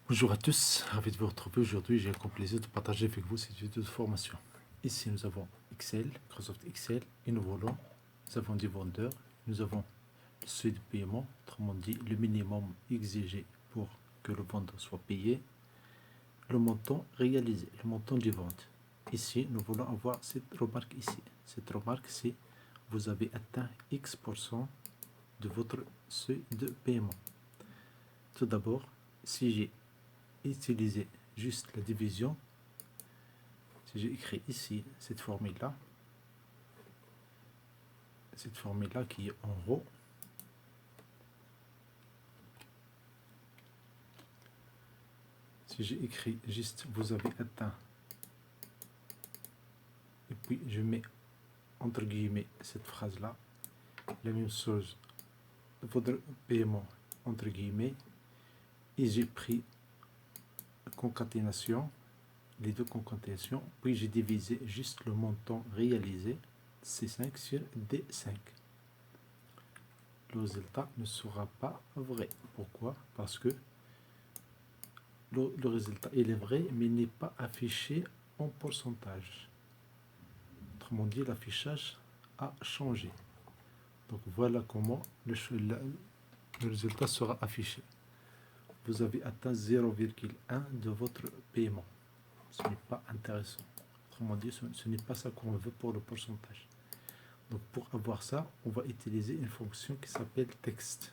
Bonjour à tous, ravi de vous retrouver aujourd'hui. J'ai un plaisir de partager avec vous cette vidéo de formation. Ici, nous avons Excel, Microsoft Excel, et nous avons des vendeurs, nous avons le seuil de paiement, autrement dit le minimum exigé pour que le vendeur soit payé, le montant réalisé, le montant du vente. Ici, nous voulons avoir cette remarque ici. Cette remarque, c'est vous avez atteint X% de votre seuil de paiement. Tout d'abord, si j'ai utilisé juste la division, si j'ai écrit ici cette formule là qui est en haut, si j'ai écrit juste vous avez atteint, et puis je mets entre guillemets cette phrase là, la même chose, votre paiement entre guillemets, et j'ai pris concaténation, les deux concaténations, puis j'ai divisé juste le montant réalisé C5 sur D5. Le résultat ne sera pas vrai. Pourquoi? Parce que le résultat il est vrai, mais il n'est pas affiché en pourcentage. Autrement dit, l'affichage a changé. Donc voilà comment le résultat sera affiché. Vous avez atteint 0,1 de votre paiement. Ce n'est pas intéressant. Autrement dit, ce n'est pas ça qu'on veut pour le pourcentage. Donc pour avoir ça, on va utiliser une fonction qui s'appelle texte.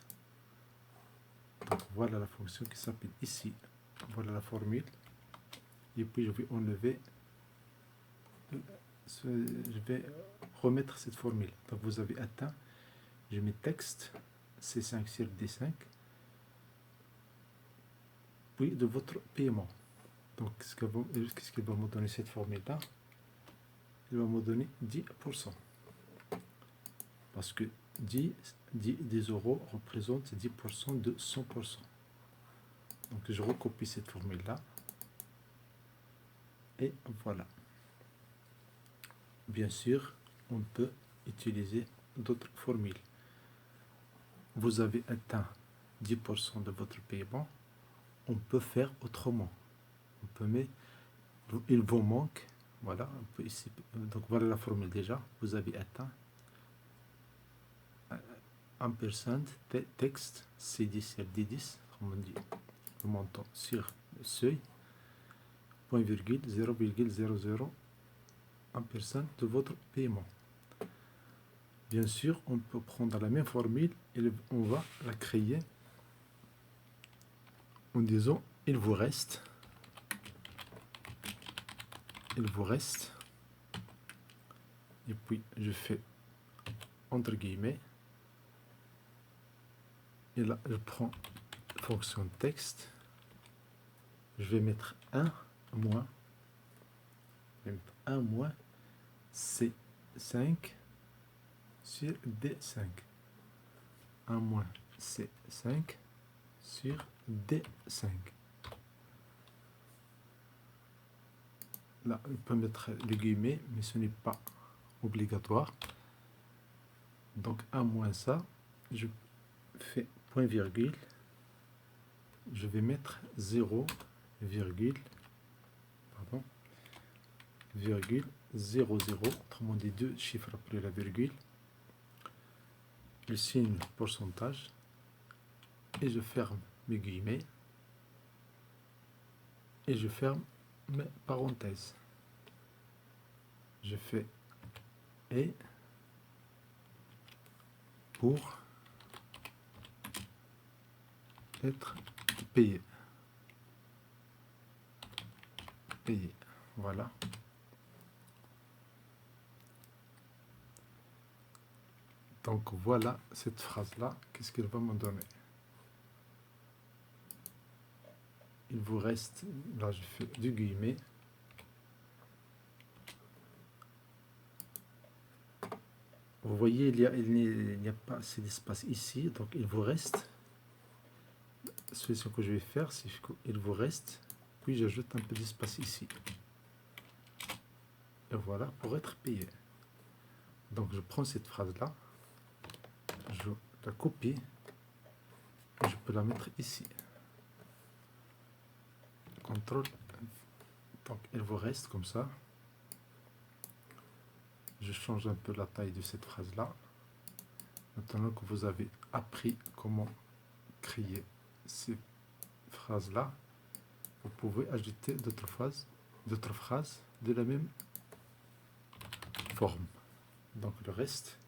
Donc voilà la fonction qui s'appelle ici. Voilà la formule. Et puis je vais enlever, je vais remettre cette formule. Donc vous avez atteint, je mets texte C5 sur D5, puis de votre paiement. Donc qu'est-ce qu'il va me donner cette formule-là? Il va me donner 10%. Parce que 10 euros représente 10% de 100%. Donc je recopie cette formule-là. Et voilà. Bien sûr, on peut utiliser d'autres formules. Vous avez atteint 10% de votre paiement. On peut faire autrement. On peut mettre, il vous manque, voilà, on peut ici, donc voilà la formule déjà. Vous avez atteint 1% texte C10 sur D10, on dit le montant sur le seuil, point virgule 0,00 de votre paiement. Bien sûr, on peut prendre la même formule et on va la créer en disant il vous reste, et puis je fais entre guillemets, et là je prends fonction texte, je vais mettre 1 moins, C5 sur D5. 1 moins C5 sur D5. Là, on peut mettre les guillemets, mais ce n'est pas obligatoire. Donc 1 moins ça, je fais point virgule, je vais mettre 0, virgule 00, autrement dit deux chiffres après la virgule, le signe pourcentage, et je ferme mes guillemets, et je ferme mes parenthèses. Je fais et pour être payé. Voilà. Donc voilà cette phrase-là, qu'est-ce qu'elle va me donner? Il vous reste, là je fais du guillemet, vous voyez il n'y a pas assez d'espace ici, donc il vous reste, ce que je vais faire, c'est qu'il vous reste, puis j'ajoute un peu d'espace ici. Et voilà, pour être payé. Donc je prends cette phrase-là, je la copie, et je peux la mettre ici. contrôle. Donc il vous reste comme ça. Je change un peu la taille de cette phrase là. Maintenant que vous avez appris comment créer ces phrases là, vous pouvez ajouter d'autres phrases de la même forme. Donc le reste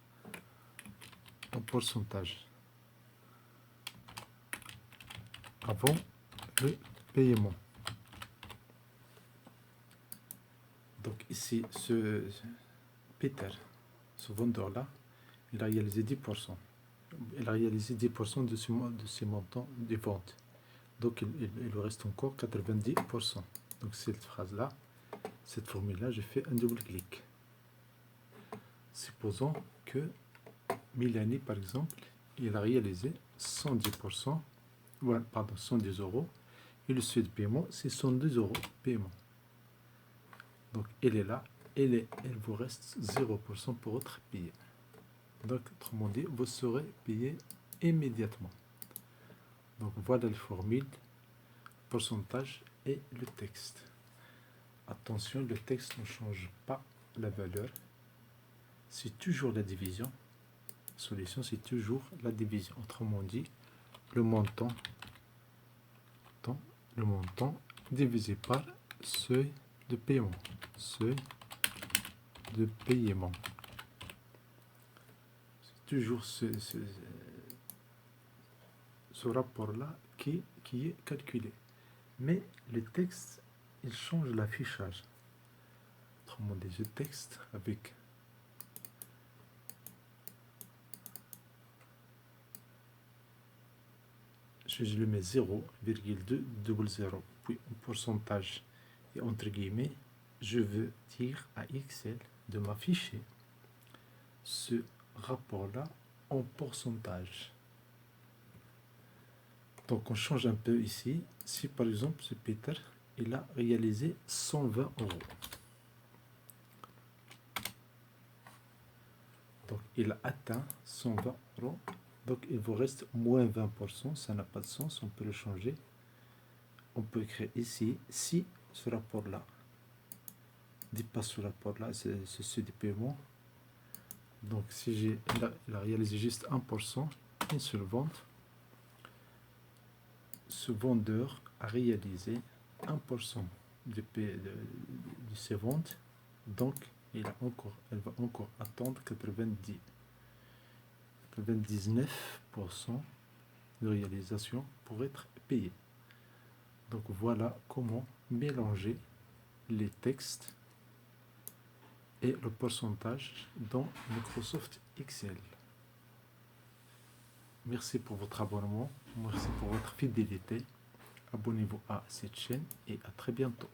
en pourcentage avant le paiement. Donc ici, ce Peter, ce vendeur là, il a réalisé 10%. Il a réalisé 10% de ces montants des ventes. Donc il lui reste encore 90%. Donc cette phrase là, cette formule là, je fais un double clic. Supposons que Mélanie, par exemple, il a réalisé 110%, ouais, pardon, 110 euros, et le seuil de paiement, c'est 102 euros paiement. Donc, elle est là, elle vous reste 0% pour être payé. Donc, autrement dit, vous serez payé immédiatement. Donc, voilà les formules, pourcentage et le texte. Attention, le texte ne change pas la valeur. C'est toujours la division. Solution, c'est toujours la division. Autrement dit, le montant divisé par seuil de paiement. Seuil de paiement. C'est toujours ce rapport-là qui est calculé. Mais le texte, il change l'affichage. Autrement dit, ce texte avec je le mets 0,200, puis en pourcentage et entre guillemets, je veux dire à Excel de m'afficher ce rapport-là en pourcentage. Donc on change un peu ici. Si par exemple ce Peter, il a réalisé 120 euros. Donc il a atteint 120 euros. Donc il vous reste moins 20%, ça n'a pas de sens, on peut le changer. On peut écrire ici, si ce rapport-là dépasse ce rapport-là, c'est ce de paiement. Donc si il a réalisé juste 1%, une seule vente, ce vendeur a réalisé 1% de ses ventes, donc elle va encore attendre 99% de réalisation pour être payé. Donc voilà comment mélanger les textes et le pourcentage dans Microsoft Excel. Merci pour votre abonnement, merci pour votre fidélité. Abonnez-vous à cette chaîne et à très bientôt.